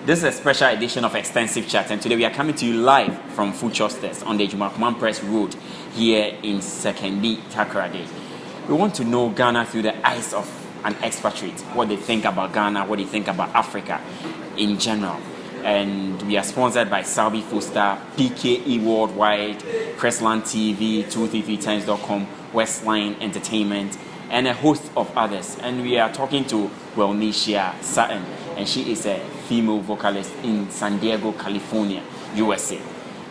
This is a special edition of Extensive Chat, and today we are coming to you live from Food Chosters on the Jumakuman Press Road here in Sekondi, Takoradi. We want to know Ghana through the eyes of an expatriate, what they think about Ghana, what they think about Africa in general. And we are sponsored by Salby Foster, PKE Worldwide, Crestland TV, 233times.com, Westline Entertainment, and a host of others. And we are talking to Wilnisha Sutton, and she is a female vocalist in San Diego, California, USA.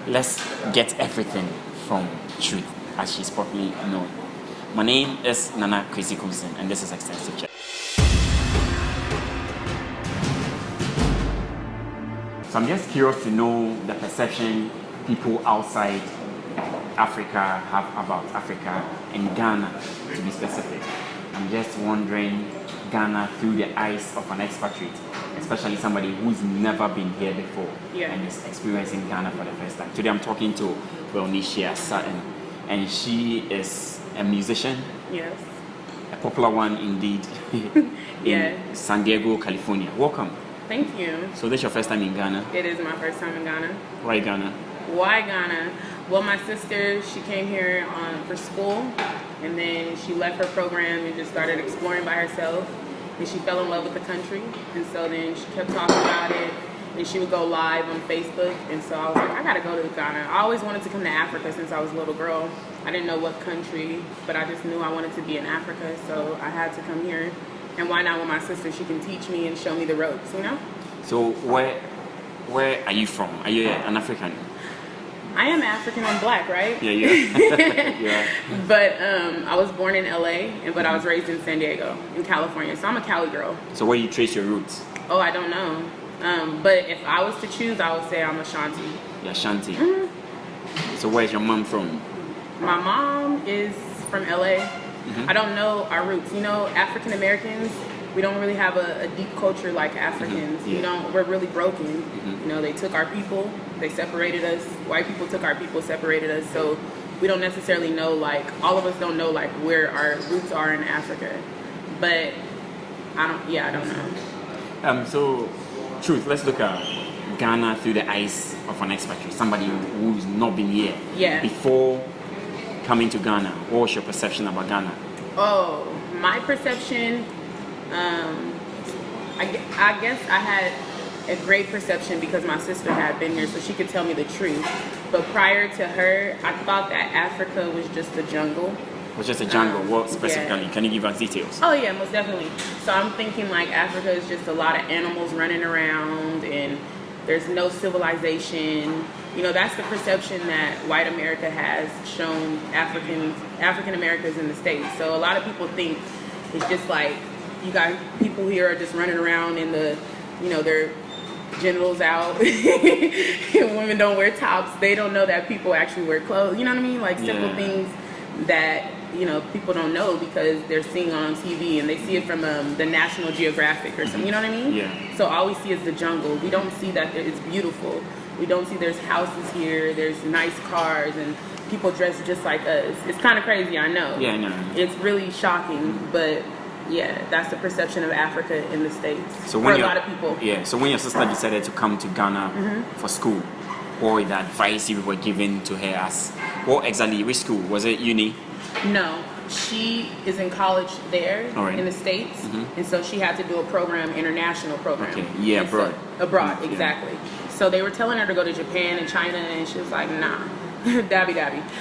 Let's get everything from Truth, as she's properly known. My name is Nana Kwesi Kumsin, and this is Extensive Chat. So I'm just curious to know the perception people outside Africa have about Africa and Ghana, to be specific. I'm just wondering Ghana through the eyes of an expatriate, especially somebody who's never been here before and is experiencing Ghana for the first time. Today I'm talking to Wilnisha Sutton, and she is a musician. Yes. A popular one indeed in San Diego, California. Welcome. Thank you. So this is your first time in Ghana? It is my first time in Ghana. Why Ghana? Why Ghana? Well, my sister, she came here for school, and then she left her program and just started exploring by herself, and she fell in love with the country, and so then she kept talking about it, and she would go live on Facebook, and so I was like, I gotta go to Ghana. I always wanted to come to Africa since I was a little girl. I didn't know what country, but I just knew I wanted to be in Africa, so I had to come here. And why not with my sister? She can teach me and show me the ropes, you know? So where are you from? Are you an African? I am African, I'm black, right? Yeah, yeah. But I was born in LA, but I was raised in San Diego, in California. So I'm a Cali girl. So where do you trace your roots? Oh, I don't know. But if I was to choose, I would say I'm Ashanti. Yeah, Ashanti. Mm-hmm. So where's your mom from? My mom is from LA. I don't know our roots. You know, African Americans, we don't really have a deep culture like Africans. We're really broken. You know, they took our people, they separated us. White people took our people, separated us. So we don't necessarily know, like, all of us don't know, like, where our roots are in Africa. But I don't know. So, Truth, let's look at Ghana through the eyes of an expatriate, somebody who's not been here. Yeah. Before coming to Ghana, what was your perception about Ghana? Oh, my perception, I guess I had a great perception because my sister had been here, so she could tell me the truth. But prior to her, I thought that Africa was just a jungle. It was just a jungle. What specifically? Yeah. Can you give us details? Oh yeah, most definitely. So I'm thinking like Africa is just a lot of animals running around and there's no civilization. You know, that's the perception that white America has shown African Americans in the States. So a lot of people think it's just like you got people here are just running around in their genitals out. Women don't wear tops. They don't know that people actually wear clothes. You know what I mean? Like simple things that people don't know because they're seeing on TV and they see it from the National Geographic or something. You know what I mean? Yeah. So all we see is the jungle. We don't see that it's beautiful. We don't see there's houses here, there's nice cars, and people dressed just like us. It's kind of crazy, I know. Yeah, I know. It's really shocking, but yeah, that's the perception of Africa in the States so for a lot of people. Yeah, so when your sister decided to come to Ghana for school, what was the advice you were given to her as, which school? Was it uni? No, she is in college there in the States, and so she had to do a program, international program. Okay, yeah, abroad. So, abroad, exactly. So they were telling her to go to Japan and China, and she was like, nah, dabby.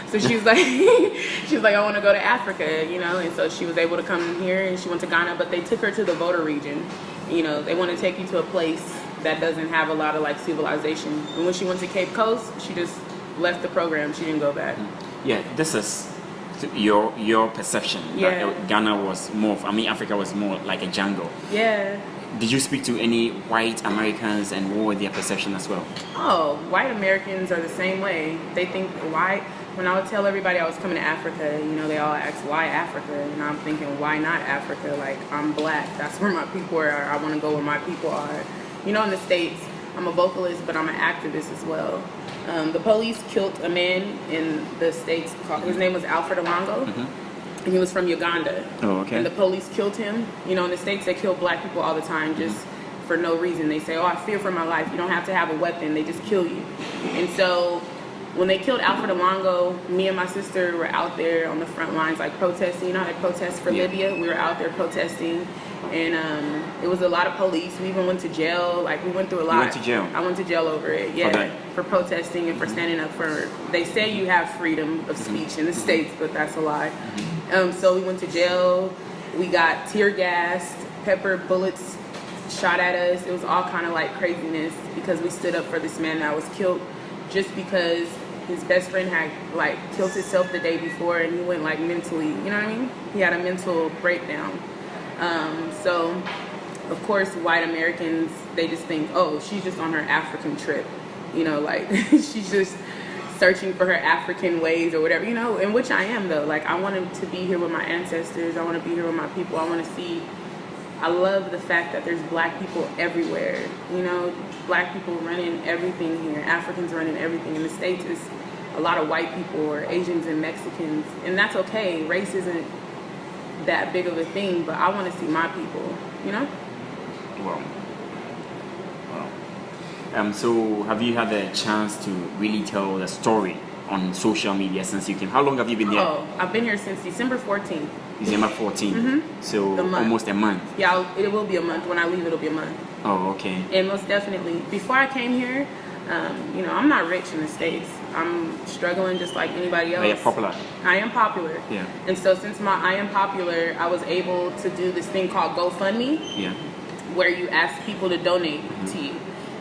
So she was like, I want to go to Africa, and so she was able to come here, and she went to Ghana, but they took her to the Voter region. They want to take you to a place that doesn't have a lot of like civilization. And when she went to Cape Coast, she just left the program. She didn't go back. Yeah, this is your perception. Yeah. That Ghana was Africa was more like a jungle. Yeah. Did you speak to any white Americans, and what were their perception as well? Oh, white Americans are the same way. They think why. When I would tell everybody I was coming to Africa, they all ask why Africa, and I'm thinking why not Africa? Like, I'm black. That's where my people are. I want to go where my people are. In the States, I'm a vocalist, but I'm an activist as well. The police killed a man in the States. His name was Alfred Alongo. And he was from Uganda. Oh, okay. And the police killed him. In the States, they kill black people all the time just for no reason. They say, oh, I fear for my life. You don't have to have a weapon. They just kill you. And so when they killed Alfred Alongo, me and my sister were out there on the front lines, like protesting. You know how they protest for Libya? We were out there protesting. And it was a lot of police. We even went to jail. Like, we went through a lot. You went to jail? I went to jail over it, for protesting and for standing up for... They say you have freedom of speech in the States, but that's a lie. So we went to jail. We got tear gassed, pepper bullets shot at us. It was all kind of like craziness because we stood up for this man that was killed just because his best friend had like killed himself the day before, and he went like mentally, you know what I mean? He had a mental breakdown. So of course white Americans, they just think, oh, she's just on her African trip, you know, like she's just searching for her African ways or whatever, you know, and which I am though. Like, I wanted to be here with my ancestors. I want to be here with my people. I want to see, I love the fact that there's black people everywhere, you know, black people running everything here, Africans running everything. In the States, it's a lot of white people or Asians and Mexicans, and that's okay. Race isn't that big of a thing, but I want to see my people, you know? Wow. So have you had the chance to really tell the story on social media since you came? How long have you been here? Oh, I've been here since December 14th. December 14th. So almost a month. Yeah, it will be a month. When I leave, it'll be a month. Oh, okay. And most definitely, before I came here, you know, I'm not rich in the States. I'm struggling just like anybody else. Are you popular? I am popular. Yeah. And so since I am popular, I was able to do this thing called GoFundMe. Yeah. Where you ask people to donate to you.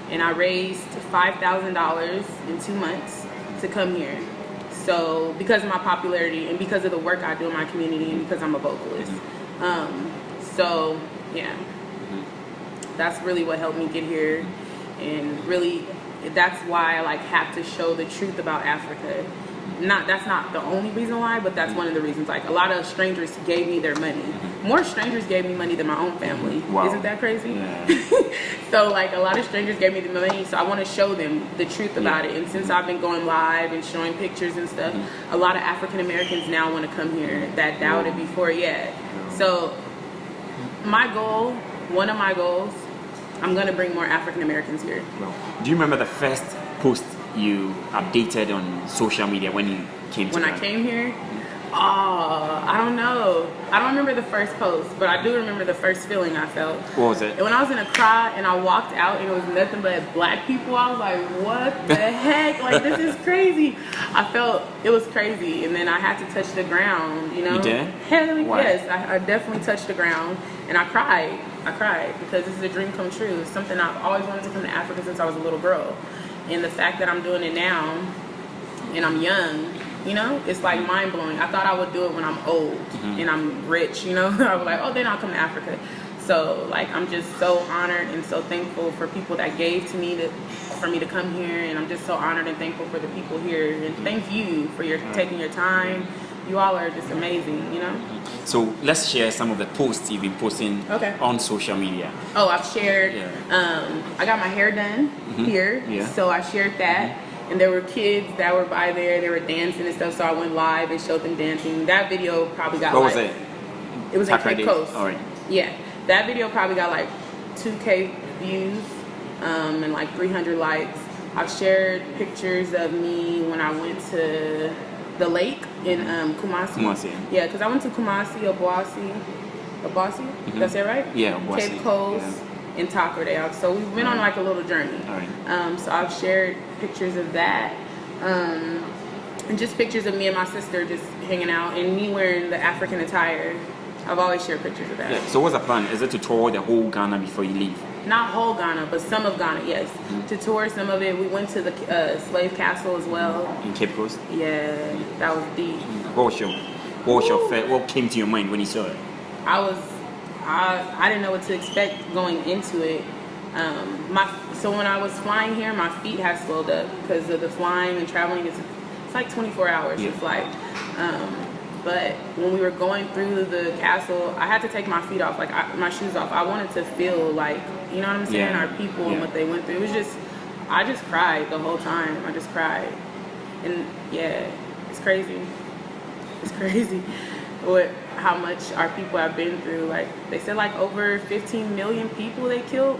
And I raised $5,000 in 2 months to come here. So because of my popularity and because of the work I do in my community and because I'm a vocalist. So yeah, that's really what helped me get here. And really, that's why I like have to show the truth about Africa. That's not the only reason why, but that's one of the reasons. Like, a lot of strangers gave me their money. More strangers gave me money than my own family. Wow. Isn't that crazy? Yeah. So like, a lot of strangers gave me the money, so I want to show them the truth about it. And since I've been going live and showing pictures and stuff, a lot of African Americans now want to come here that doubted before. So my goal, one of my goals, I'm going to bring more African Americans here. Do you remember the first post you updated on social media when you came to When Ghana? I came here? Oh, I don't know. I don't remember the first post, but I do remember the first feeling I felt. What was it? And when I was in a crowd and I walked out and it was nothing but black people, I was like, what the heck? Like, this is crazy. I felt it was crazy. And then I had to touch the ground, you know? You did? Hell Why? yes. I definitely touched the ground. And I cried. I cried because this is a dream come true. It's something I've always wanted to come to Africa since I was a little girl. And the fact that I'm doing it now and I'm young, you know, it's like mind blowing. I thought I would do it when I'm old and I'm rich, you know. I was like, oh, then I'll come to Africa. So like, I'm just so honored and so thankful for people that gave to me for me to come here, and I'm just so honored and thankful for the people here. And thank you for taking your time. You all are just amazing, you know. So let's share some of the posts you've been posting on social media. Oh, I've shared. I got my hair done here, so I shared that. And there were kids that were by there. They were dancing and stuff, so I went live and showed them dancing. That video probably got What was it? It was in Cape Coast. All right. Yeah, that video probably got like 2K views and like 300 likes. I've shared pictures of me when I went to the lake in Kumasi. Yeah, because I went to Kumasi, Obuasi. Did I say it right? Yeah, Obuasi. Cape Coast and Takorde. So we've been on like a little journey. All right. So I've shared pictures of that. And just pictures of me and my sister just hanging out and me wearing the African attire. I've always shared pictures of that. Yeah. So what's the plan? Is it to tour the whole Ghana before you leave? Not whole Ghana, but some of Ghana, yes. To tour some of it. We went to the slave castle as well. In Cape Coast? Yeah, that was deep. What came to your mind when you saw it? I didn't know what to expect going into it. So when I was flying here, my feet had swelled up because of the flying and traveling. It's like 24 hours to flight. But when we were going through the castle, I had to take my feet off, like my shoes off. I wanted to feel like, you know what I'm saying, our people and what they went through. It was just, I just cried the whole time. I just cried. And yeah, it's crazy. It's crazy how much our people have been through. Like, they said like over 15 million people they killed.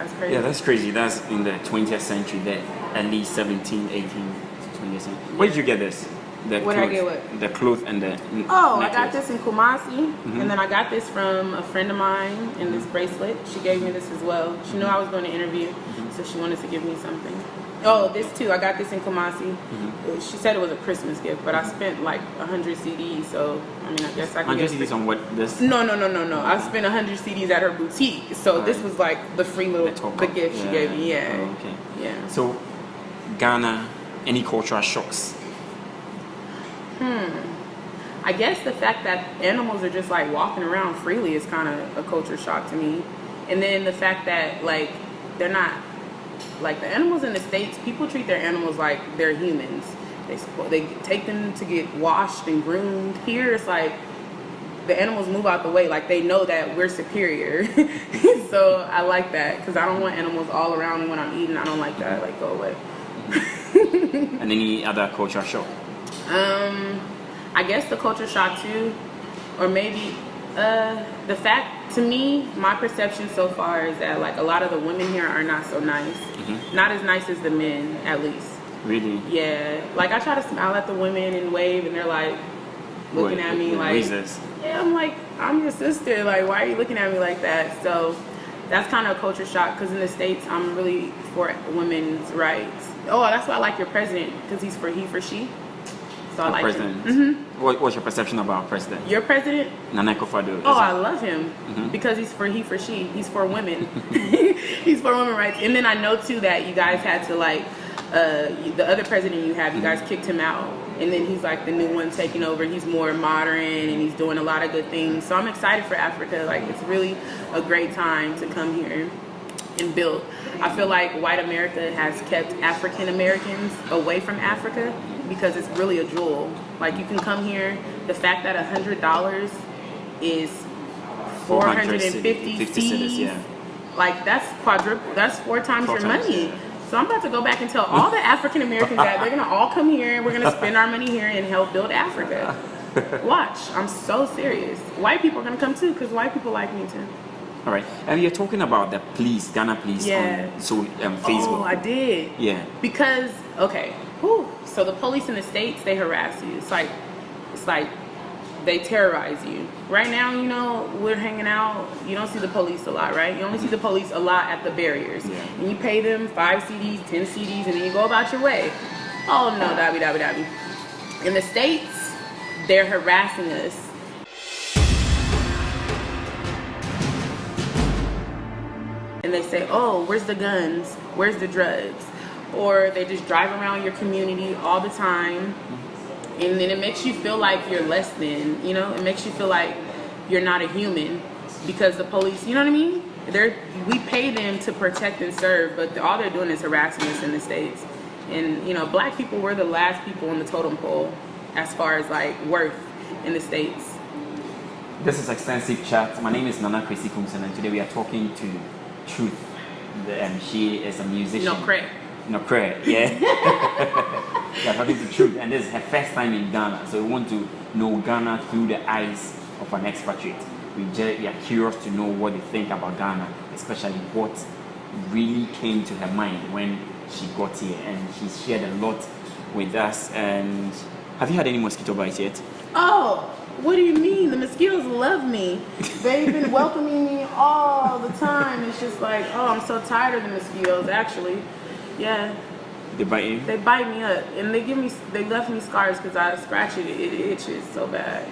That's crazy. Yeah, that's crazy. That's in the 20th century, there, at least 17, 18 to 20th century. Where did you get this? The Where did I get what? The cloth and the Oh, necklace. I got this in Kumasi, and then I got this from a friend of mine in this bracelet. She gave me this as well. She knew I was going to interview, so she wanted to give me something. Oh, this too. I got this in Kumasi. She said it was a Christmas gift, but I spent like 100 CDs, so I mean, I guess I can 100 get CDs on what? This? No. I spent 100 CDs at her boutique, so this was like the free little the gift she gave me. Yeah. Oh, okay. Yeah. So, Ghana, any cultural shocks? I guess the fact that animals are just like walking around freely is kind of a culture shock to me. And then the fact that like they're not like the animals in the States, people treat their animals like they're humans. They take them to get washed and groomed. Here it's like the animals move out the way, like they know that we're superior. So I like that because I don't want animals all around me when I'm eating. I don't like that. Like, go away. And any other cultural shock? I guess the culture shock too, or maybe the fact, to me, my perception so far is that like a lot of the women here are not so nice. Not as nice as the men, at least. Really? Yeah. Like I try to smile at the women and wave, and they're like looking at me like, yeah, I'm like, I'm your sister. Like, why are you looking at me like that? So that's kind of a culture shock because in the States, I'm really for women's rights. Oh, that's why I like your president, because he's for he for she. So I like president. him. What's your perception about our president? Your president? Nana Akufo-Addo. Oh, I love him because he's for he for she. He's for women. He's for women rights. And then I know too that you guys had to like the other president you have, you guys kicked him out, and then he's like the new one taking over. He's more modern and he's doing a lot of good things. So I'm excited for Africa. Like it's really a great time to come here and build. I feel like white America has kept African Americans away from Africa because it's really a jewel. Like you can come here, the fact that $100 is 450 C's, yeah. Like that's quadruple, that's four times your money. Yeah. So I'm about to go back and tell all the African Americans that they're gonna all come here and we're gonna spend our money here and help build Africa. Watch, I'm so serious. White people are gonna come too because white people like me too. All right, and you're talking about the police, Ghana police, on Facebook. Oh, I did. Yeah. Because so the police in the States, they harass you. It's like they terrorize you. Right now, you know, we're hanging out. You don't see the police a lot, right? You only see the police a lot at the barriers. Yeah. And you pay them 5 CDs, 10 CDs, and then you go about your way. Oh no, dabby. In the States, they're harassing us. And they say, oh, where's the guns? Where's the drugs? Or they just drive around your community all the time. And then it makes you feel like you're less than, you know? It makes you feel like you're not a human because the police, you know what I mean? We pay them to protect and serve, but all they're doing is harassing us in the States. And, you know, black people, we're the last people on the totem pole as far as, like, worth in the States. This is Extensive Chat. My name is Nana Kwesi Kumsen, and today we are talking to Tru7h. She is a musician. No credit, yeah. We are talking to Tru7h, and this is her first time in Ghana, so we want to know Ghana through the eyes of an expatriate. We are curious to know what they think about Ghana, especially what really came to her mind when she got here, and she shared a lot with us. And have you had any mosquito bites yet? Oh, what do you mean? The mosquitoes love me. They've been welcoming me all the time. It's just like, oh, I'm so tired of the mosquitoes, actually. Yeah. They bite you? They bite me up, and they left me scars because I scratch it. It itches so bad.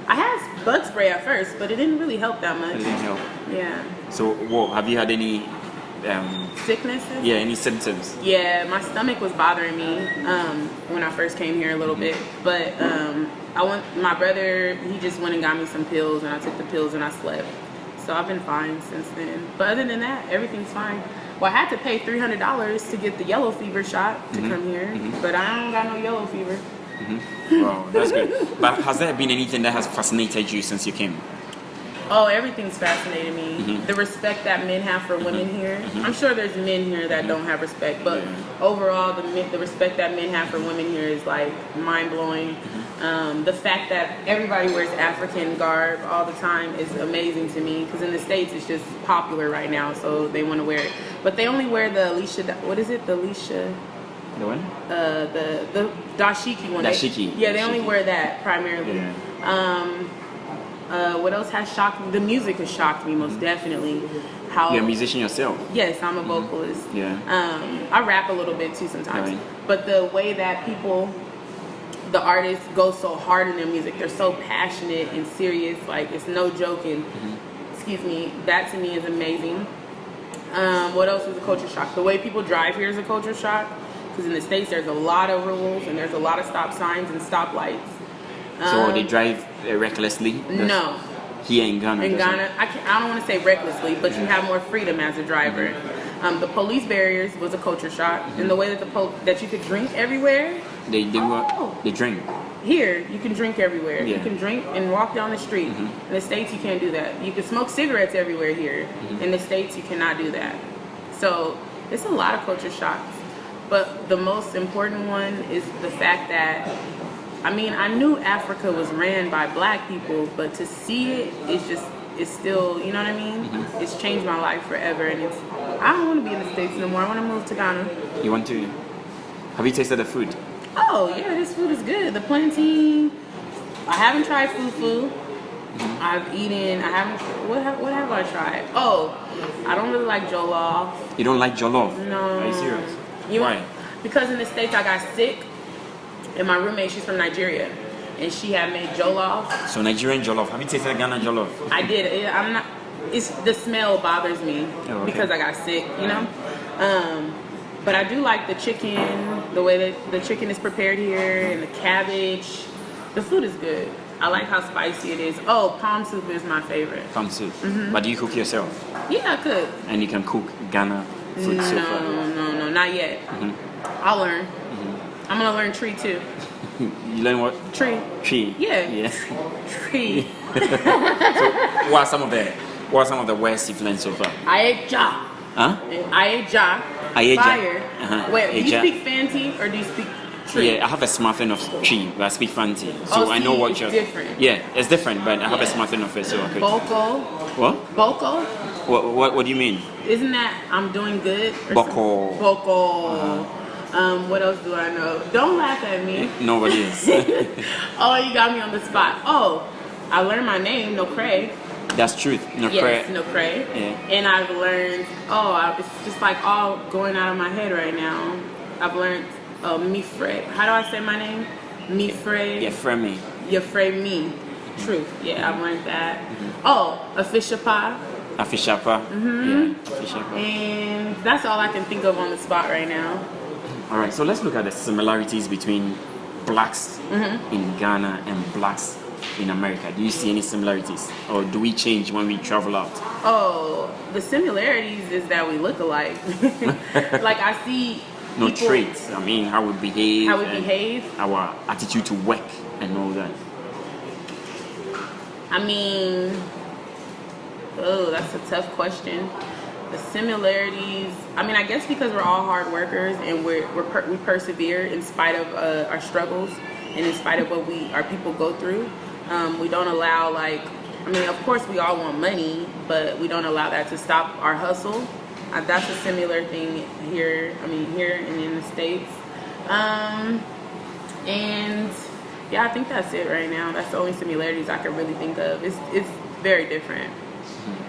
I had bug spray at first, but it didn't really help that much. It didn't help. Yeah. So, have you had any sicknesses? Yeah, any symptoms? Yeah, my stomach was bothering me when I first came here a little bit, but my brother, he just went and got me some pills, and I took the pills and I slept. So I've been fine since then. But other than that, everything's fine. Well, I had to pay $300 to get the yellow fever shot to come here, but I don't got no yellow fever. Wow, that's good. But has there been anything that has fascinated you since you came? Oh, everything's fascinated me. The respect that men have for women here. I'm sure there's men here that don't have respect, but overall, the respect that men have for women here is like mind blowing. The fact that everybody wears African garb all the time is amazing to me, because in the States it's just popular right now, so they want to wear it. But they only wear the Alicia. What is it? The Alicia. The one? The dashiki one. Dashiki. They only wear that primarily. Yeah. What else has shocked me? The music has shocked me most definitely. How you're a musician yourself? Yes, I'm a vocalist. Yeah. I rap a little bit too sometimes. Right. But the way that the artists go so hard in their music, they're so passionate and serious, like it's no joking. Excuse me, that to me is amazing. What else is a culture shock? The way people drive here is a culture shock, because in the States there's a lot of rules and there's a lot of stop signs and stoplights. So they drive recklessly? No. Here in Ghana? In Ghana, I don't want to say recklessly, but you have more freedom as a driver. The police barriers was a culture shock, and the way that that you could drink everywhere. They drink. Here, you can drink everywhere. Yeah. You can drink and walk down the street. In the States, you can't do that. You can smoke cigarettes everywhere here. In the States, you cannot do that. So it's a lot of culture shocks. But the most important one is the fact that, I mean, I knew Africa was ran by black people, but to see it is it's still, you know what I mean? It's changed my life forever, and I don't want to be in the States no more. I want to move to Ghana. You want to? Have you tasted the food? Oh, yeah, this food is good. The plantain. I haven't tried fufu. What have I tried? Oh, I don't really like jollof. You don't like jollof? No. Are you serious? Why? Because in the States I got sick, and my roommate, she's from Nigeria, and she had made jollof. So Nigerian jollof. Have you tasted Ghana jollof? I did. It's the smell bothers me because I got sick, you know? But I do like the chicken, the way that the chicken is prepared here, and the cabbage. The food is good. I like how spicy it is. Oh, palm soup is my favorite. Palm soup. But do you cook yourself? Yeah, I could. And you can cook Ghana food so far? No, not yet. I'll learn. I'm gonna learn tree too. You learn what? Tree. Yeah. Tree. So what are some of the words you've learned so far? I ate ja. Huh? I ate ja. Fire. Wait, do you speak Fanti or do you speak tree? Yeah, I have a smartphone of tree, but I speak Fanti. So I know what you're... different. Yeah, it's different, but I have a smartphone of it, so I could... Boko. What? Boko. What do you mean? Isn't that I'm doing good? Boko. Boko. What else do I know? Don't laugh at me. Nobody is. Oh, you got me on the spot. Oh, I learned my name, Nokre. That's truth. Nokre. Yes, Nokre. Yeah. And I've learned, it's just like all going out of my head right now. I've learned Mifre. How do I say my name? Mifre. Yefremi. Yefremi. Truth. Yeah, I've learned that. Oh, Afishapa. Afishapa. Yeah, Afishapa. And that's all I can think of on the spot right now. All right, so let's look at the similarities between blacks in Ghana and blacks in America. Do you see any similarities, or do we change when we travel out? Oh, the similarities is that we look alike. Like I see people, traits. I mean, how we behave. Our attitude to work and all that. I mean, that's a tough question. The similarities, I mean, I guess because we're all hard workers and we persevere in spite of our struggles and in spite of what our people go through. We don't allow, of course we all want money, but we don't allow that to stop our hustle. That's a similar thing here and in the States. And yeah, I think that's it right now. That's the only similarities I can really think of. It's very different.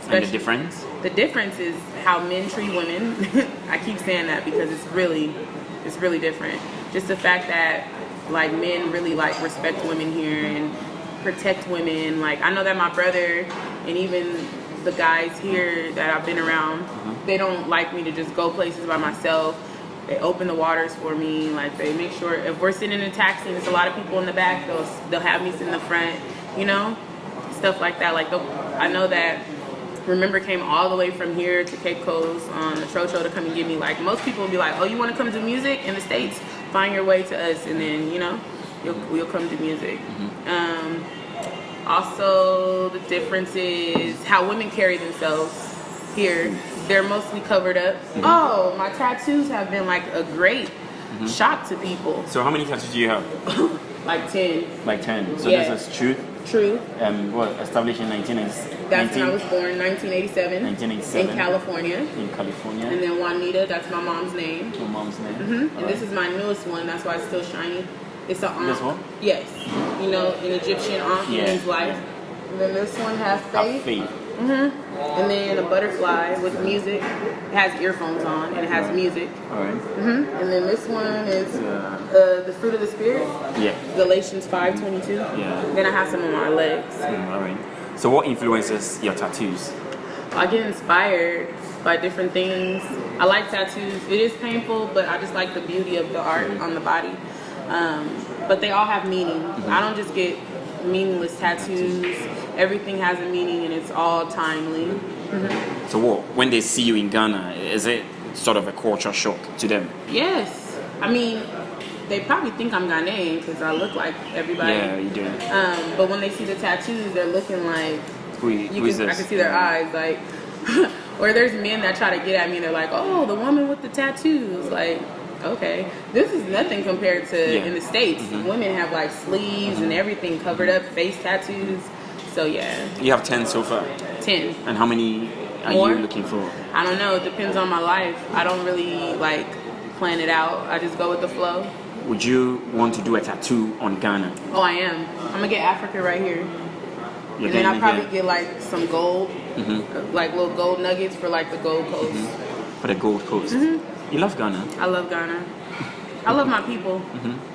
And the difference? The difference is how men treat women. I keep saying that because it's really different. Just the fact that men really respect women here and protect women. I know that my brother and even the guys here that I've been around, they don't like me to just go places by myself. They open the waters for me. They make sure if we're sitting in a taxi and there's a lot of people in the back, they'll have me sit in the front, stuff like that. I know that Remember came all the way from here to Cape Coast on the Tru7h to come and get me. Most people will be like, oh, you want to come do music in the States? Find your way to us, and then, we'll come do music. Also, the difference is how women carry themselves here. They're mostly covered up. Oh, my tattoos have been like a great shock to people. So how many tattoos do you have? Like 10. Like 10. So Yeah. this is Truth. True. Established in 1980. That's when I was born, 1987. 1987. In California. In California. And then Juanita, that's my mom's name. Your mom's name. And this is my newest one, that's why it's still shiny. It's an Ankh. This one? Yes. You know, in Egyptian Ankh means life. And then this one has faith. Have faith. And then a butterfly with music. It has earphones on and it has music. All right. And then this one is the fruit of the spirit. Yeah. Galatians 5:22. Yeah. Then I have some on my legs. All right. So what influences your tattoos? I get inspired by different things. I like tattoos. It is painful, but I just like the beauty of the art on the body. But they all have meaning. I don't just get meaningless tattoos. Everything has a meaning and it's all timely. So what, when they see you in Ghana, is it sort of a culture shock to them? Yes. I mean, they probably think I'm Ghanaian because I look like everybody. Yeah, you do. But when they see the tattoos, they're looking like, Who is this? I can see their eyes, like, or there's men that try to get at me, they're like, oh, the woman with the tattoos, like, okay. This is nothing compared to in the States. Women have like sleeves and everything covered up, face tattoos. So yeah. You have 10 so far? 10. And how many are More? you looking for? I don't know, it depends on my life. I don't really like plan it out. I just go with the flow. Would you want to do a tattoo on Ghana? Oh, I am. I'm gonna get Africa right here. You're And then I'll getting probably here? get like some gold, like little gold nuggets for like the Gold Coast. For the Gold Coast. You love Ghana? I love Ghana. I love my people.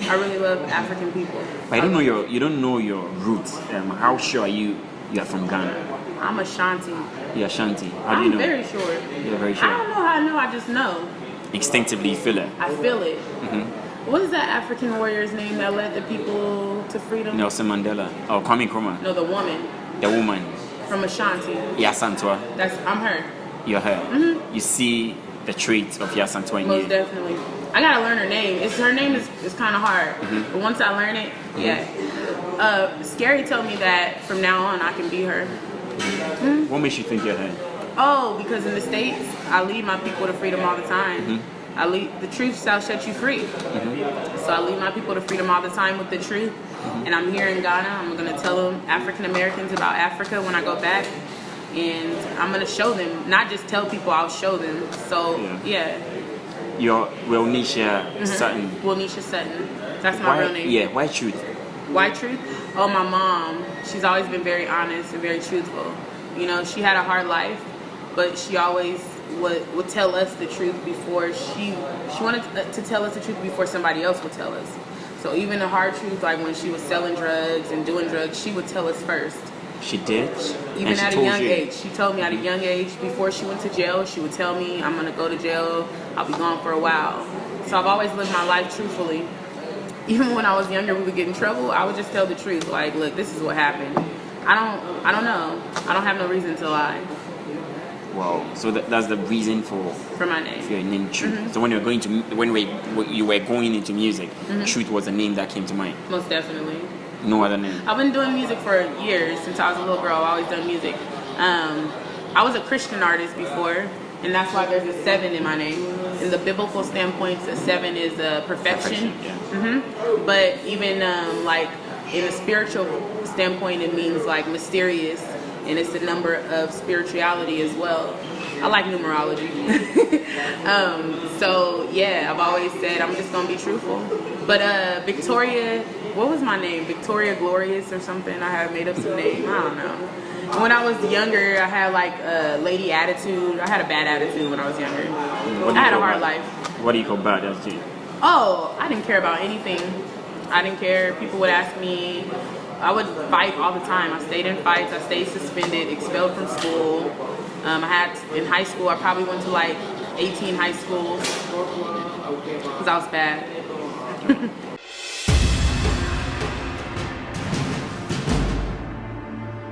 I really love African people. But you don't know your roots. How sure are you are from Ghana? I'm Ashanti. You're Ashanti. How do you I'm know? very sure. You're very I sure. don't know how I know. I just know. Instinctively you feel it. I feel it. What is that African warrior's name that led the people to freedom? Nelson Mandela. Or Kwame Nkrumah. No, the woman The woman. from Ashanti. Yasantwa. I'm her. You're her. You see the traits of Yasantwa in Most you. definitely. I gotta learn her name. Her name is kind of hard, but once I learn it, Scary told me that from now on I can be her. What makes you think you're her? Oh, because in the States, I lead my people to freedom all the time. The truth shall set you free. So I lead my people to freedom all the time with the truth. And I'm here in Ghana. I'm gonna tell them African Americans about Africa when I go back. And I'm gonna show them, not just tell people, I'll show them. So yeah. You're Wilnisha Sutton. Wilnisha Sutton. That's my real name. Yeah, why truth? Why truth? Oh, my mom. She's always been very honest and very truthful. You know, she had a hard life, but she always would tell us the truth before she wanted to tell us the truth before somebody else would tell us. So even the hard truth, like when she was selling drugs and doing drugs, she would tell us first. She did? Even at a young age. She told me at a young age, before she went to jail, she would tell me, I'm going to go to jail, I'll be gone for a while. So I've always lived my life truthfully. Even when I was younger, we would get in trouble, I would just tell the truth. Like, look, this is what happened. I don't know. I don't have no reason to lie. Wow. So that's the reason for my name. For your name, Truth. So when you were going into music, Truth was the name that came to mind. Most definitely. No other name. I've been doing music for years. Since I was a little girl, I've always done music. I was a Christian artist before, and that's why there's a 7 in my name. In the biblical standpoint, a 7 is perfection. But even like in a spiritual standpoint, it means like mysterious, and it's the number of spirituality as well. I like numerology. So yeah, I've always said I'm just gonna be truthful. But Victoria, what was my name? Victoria Glorious or something? I had made up some name. I don't know. When I was younger, I had like a lady attitude. I had a bad attitude when I was younger. I had a hard life. What do you call bad attitude? Oh, I didn't care about anything. I didn't care. People would ask me. I would fight all the time. I stayed in fights. I stayed suspended, expelled from school. In high school, I probably went to like 18 high schools because I was bad.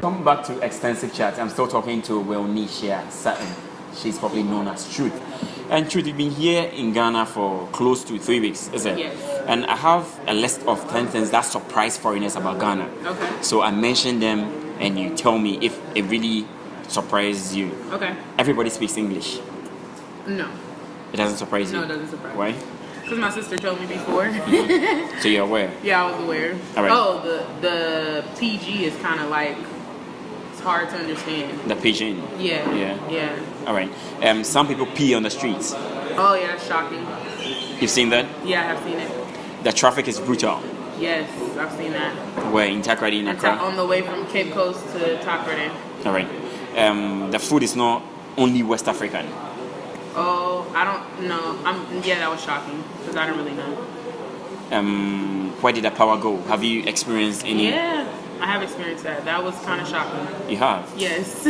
Come back to Extensive Chat. I'm still talking to Wilnisha Sutton. she's probably known as Truth. And Truth, you've been here in Ghana for close to 3 weeks, is it? Yes. And I have a list of 10 things that surprise foreigners about Ghana. Okay. So I mention them, and you tell me if it really surprises you. Okay. Everybody speaks English. No. It doesn't surprise you? No, it doesn't surprise me. Why? Because my sister told me before. So you're aware? Yeah, I was aware. All right. Oh, the PG is kind of like, it's hard to understand. The pigeon? Yeah. Yeah. All right. Some people pee on the streets. Oh, yeah, that's shocking. You've seen that? Yeah, I have seen it. The traffic is brutal. Yes, I've seen that. Where in Takoradi, in Accra? On the way from Cape Coast to Takoradi. All right. The food is not only West African. Oh, I don't know. Yeah, that was shocking because I don't really know. Where did the power go? Have you experienced any? Yeah, I have experienced that. That was kind of shocking. You have? Yes.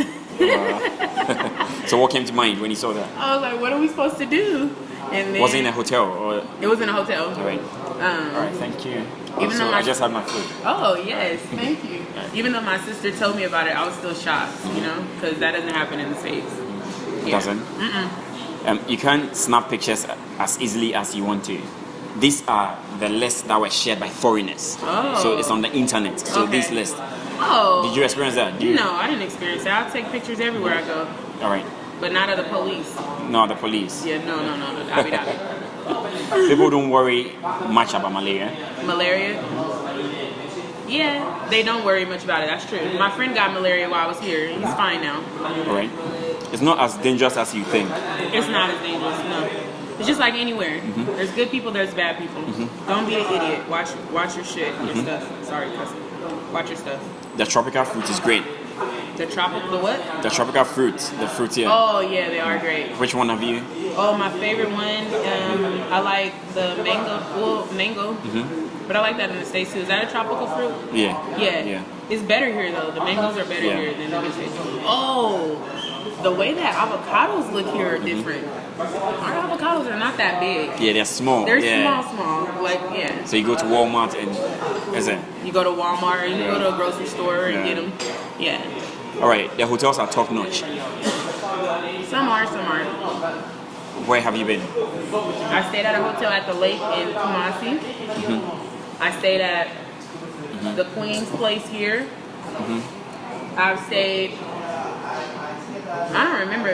So what came to mind when you saw that? I was like, what are we supposed to do? And then Was it in a hotel or? it was in a hotel. All right. All right. Thank you. Even So though I just had my food. Oh yes, thank you. Even though my sister told me about it, I was still shocked, you know, because that doesn't happen in the States. It doesn't. You can't snap pictures as easily as you want to. These are the lists that were shared by foreigners. Oh. So it's on the internet. So Okay. this list. Oh. Did you experience that? No, I didn't experience that. I'll take pictures everywhere I go, All right. but not of the police. No, the police. Yeah, no. Dabi. People don't worry much about malaria. Malaria? Yeah, they don't worry much about it. That's true. My friend got malaria while I was here. He's fine now. All right. It's not as dangerous as you think. It's not as dangerous, no. It's just like anywhere. There's good people, there's bad people. Don't be an idiot. Watch your shit, your stuff. Sorry, cousin. Watch your stuff. The tropical fruit is great. The what? The tropical fruit, the fruit here. Oh yeah, they are great. Which one have you? Oh, my favorite one. I like the mango. Well, mango. But I like that in the States too. Is that a tropical fruit? Yeah. Yeah. It's better here though. The mangoes are better here than in the States. Oh, the way that avocados look here are different. Our avocados are not that big. Yeah, they're small. They're yeah. small. Like, yeah. So you go to Walmart and is it? You go to Walmart, you go to a grocery store and get them. Yeah. All right. The hotels are top notch. Some are, some aren't. Where have you been? I stayed at a hotel at the lake in Kumasi. I stayed at the Queen's Place here. I've stayed. I don't remember.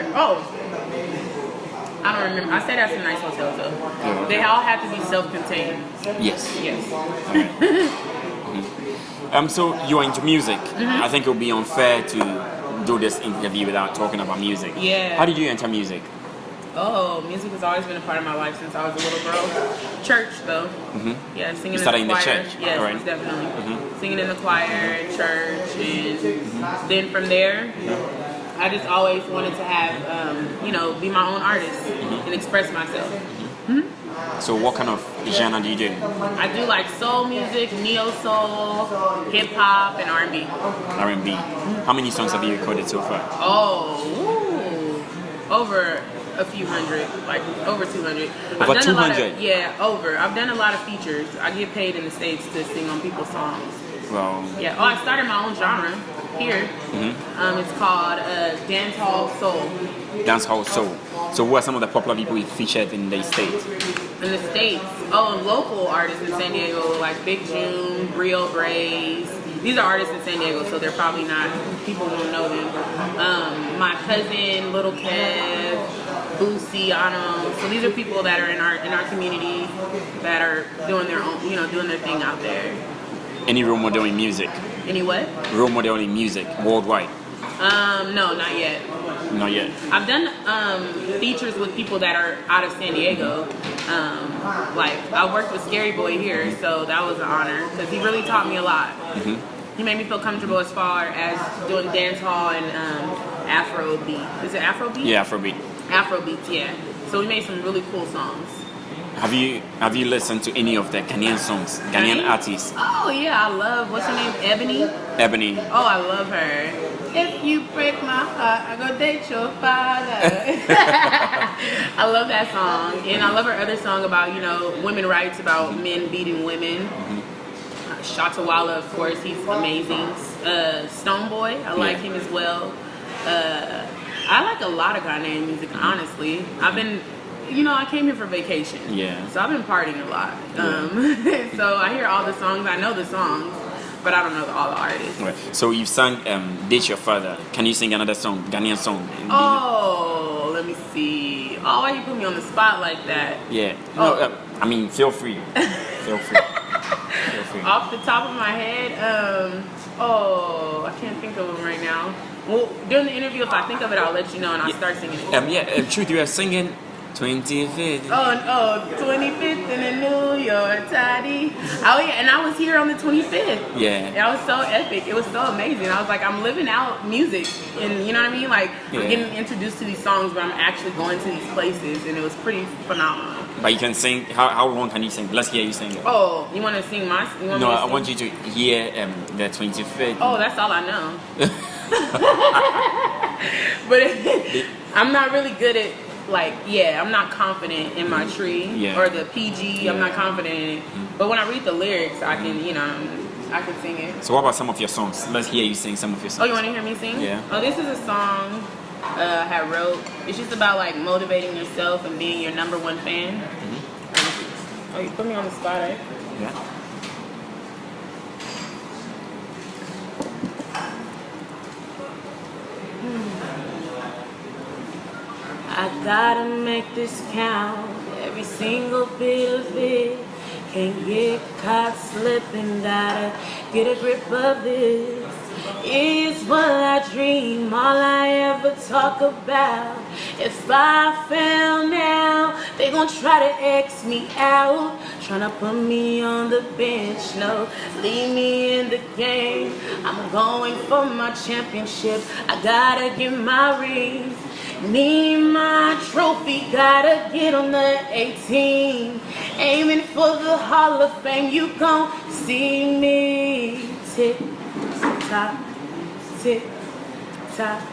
I don't remember. I stayed at some nice hotels though. Yeah. They all have to be self-contained. Yes. Yes. So you're into music. I think it would be unfair to do this interview without talking about music. Yeah. How did you enter music? Oh, music has always been a part of my life since I was a little girl. Church, though. Yeah, singing You started in the choir. in the church? Yes, Right. most definitely. Singing in the choir, at church, and then from there, I just always wanted to have, be my own artist and express myself. So what kind of genre do you do? I do like soul music, neo soul, hip hop, and R&B. R&B. How many songs have you recorded so far? Over a few hundred, like over 200. Over 200? Over. I've done a lot of features. I get paid in the States to sing on people's songs. Well, Yeah. Oh, I started my own genre here. It's called dancehall soul. dancehall soul. So who are some of the popular people you featured in the States? In the States, and local artists in San Diego like Big June, Brio Braze. These are artists in San Diego, so they're probably not, people won't know them. My cousin, Little Kev, Boosie, Ano. So these are people that are in our community that are doing their own, doing their thing out there. Any role model in music? Any what? Role model in music worldwide? No, not yet. Not yet. I've done features with people that are out of San Diego. I worked with Scary Boy here, so that was an honor because he really taught me a lot. He made me feel comfortable as far as doing dance hall and Afrobeat. Is it Afrobeat? Yeah, Afrobeat. Afrobeats, yeah. So we made some really cool songs. Have you listened to any of the Ghanaian songs? Ghanaian artists? Oh yeah, I love, what's her name? Ebony? Ebony. Oh, I love her. If you break my heart, I go date your father. I love that song. And I love her other song about, women rights, about men beating women. Shatawala, of course, he's amazing. Stoneboy, I like him as well. I like a lot of Ghanaian music, honestly. I've been, I came here for vacation. Yeah. So I've been partying a lot. So I hear all the songs. I know the songs, but I don't know all the artists. Right. So you've sung Ditch Your Father. Can you sing another song, Ghanaian song? Oh, let me see. Oh, why you put me on the spot like that? Yeah. No, I mean, feel free. Feel free. Feel free. Off the top of my head, I can't think of them right now. Well, during the interview, if I think of it, I'll let you know and I'll start singing it. Truth, you are singing 25th. 25th in the New York Toddy. Oh yeah, and I was here on the 25th. Yeah. That was so epic. It was so amazing. I was like, I'm living out music, and you know what I mean? Like, I'm getting introduced to these songs, but I'm actually going to these places, and it was pretty phenomenal. But you can sing. How long can you sing? Let's hear you sing. Oh, you want to sing my? I want you to hear the 25th. Oh, that's all I know. But I'm not really good at. I'm not confident in my tree or the PG. I'm not confident in it. But when I read the lyrics, I can, I can sing it. So what about some of your songs? Let's hear you sing some of your songs. Oh, you want to hear me sing? Yeah. Oh, this is a song I had wrote. It's just about motivating yourself and being your number one fan. Oh, you put me on the spot, right? Yeah. I gotta make this count, every single bit of it. Can't get caught slipping, gotta get a grip of this. It's what I dream, all I ever talk about. If I fail now, they gon' try to X me out. Tryna put me on the bench, no, leave me in the game. I'm going for my championship, I gotta get my rings. Need my trophy, gotta get on the 18. Aiming for the Hall of Fame, you gon' see me. Tick tock, tick tock.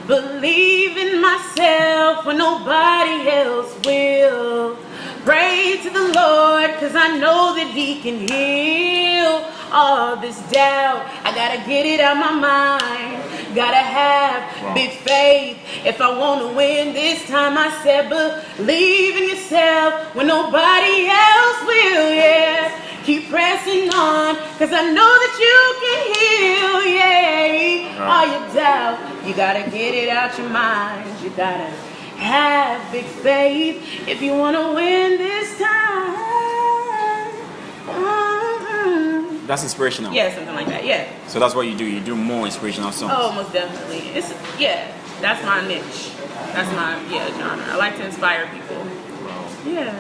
Believe in myself when nobody else will. Pray to the Lord, cause I know that He can heal all this doubt. I gotta get it out my mind. Gotta have big faith if I wanna win this time. I said believe in yourself when nobody else will, yeah. Keep pressing on, cause I know that you can heal, yeah. All your doubt, you gotta get it out your mind. You gotta have big faith if you wanna win this time. That's inspirational. Yeah, something like that, yeah. So that's what you do. You do more inspirational songs. Oh, most definitely. That's my niche. That's my genre. I like to inspire people. Yeah.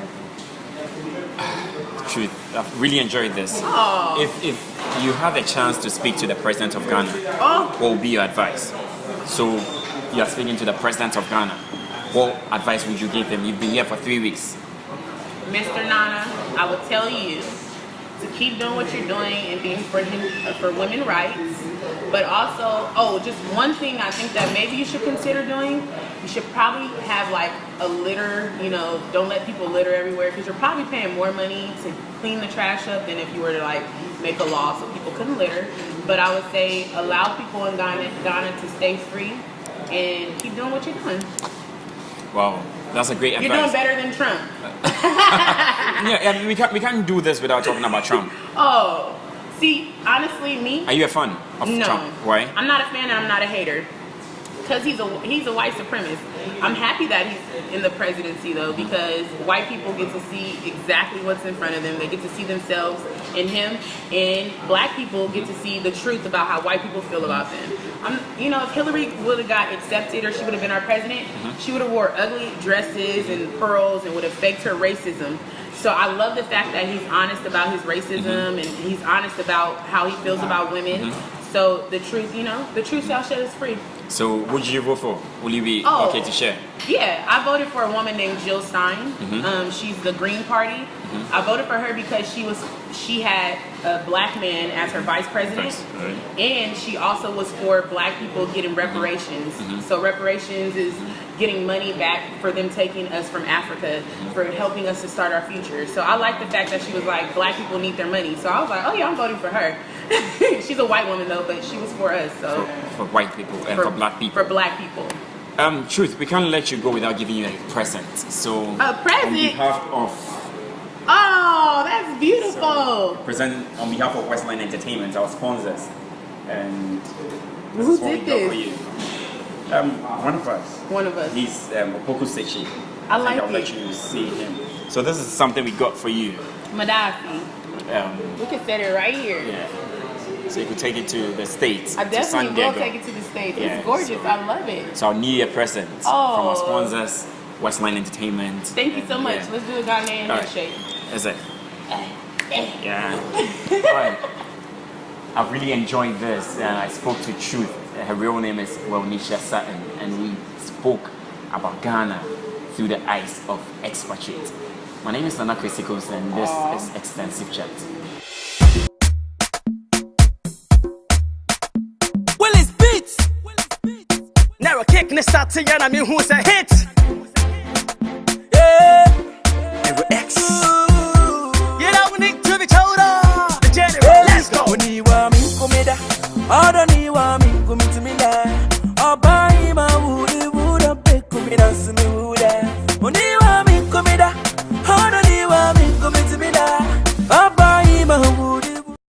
Truth, I've really enjoyed this. Oh. If you have a chance to speak to the president of Ghana, what would be your advice? So you are speaking to the president of Ghana. What advice would you give him? You've been here for 3 weeks. Mr. Nana, I would tell you to keep doing what you're doing and being for women's rights. But also, just one thing I think that maybe you should consider doing, you should probably have a litter, don't let people litter everywhere, because you're probably paying more money to clean the trash up than if you were to make a law so people couldn't litter. But I would say allow people in Ghana to stay free and keep doing what you're doing. Wow, that's a great advice. You're doing better than Trump. we can't do this without talking about Trump. Oh, see, honestly, me. Are you a fan of Trump? Why? I'm not a fan and I'm not a hater. Because he's a white supremacist. I'm happy that he's in the presidency though, because white people get to see exactly what's in front of them. They get to see themselves in him, and black people get to see the truth about how white people feel about them. If Hillary would have got accepted or she would have been our president, she would have wore ugly dresses and pearls and would have faked her racism. So I love the fact that he's honest about his racism and he's honest about how he feels about women. So the truth, the truth shall set us free. So would you vote for? Will you be okay to share? Yeah, I voted for a woman named Jill Stein. She's the Green Party. I voted for her because she had a black man as her vice president, and she also was for black people getting reparations. So reparations is getting money back for them taking us from Africa, for helping us to start our future. So I like the fact that she was like, black people need their money. So I was like, oh yeah, I'm voting for her. She's a white woman though, but she was for us. So for white people and for black people. For black people. Truth, we can't let you go without giving you a present. So, A present? on behalf of Oh, that's beautiful. present on behalf of Westline Entertainment, our sponsors, and this Who is what did we got for this? you. One of us. One of us. He's Opoku Sechi. I like I'll let it. you see him. So this is something we got for you. Madafi. We can set it right here. Yeah. So you could take it to the States. I to definitely San will Diego. take it to the States. Yeah, It's gorgeous. so- I love it. So our New Year present from Oh. our sponsors, Westline Entertainment. Thank you so And, much. yeah. Let's do a Ghanaian All right. handshake. Is it? Yeah. All right. I've really enjoyed this. I spoke to Truth. Her real name is Wilnisha Sutton, and we spoke about Ghana through the eyes of expatriate. My name is Nana Chrisikos, and this is Extensive Chat. Willis Beats. Narrow kick, Nista Tiana, me who's a hit.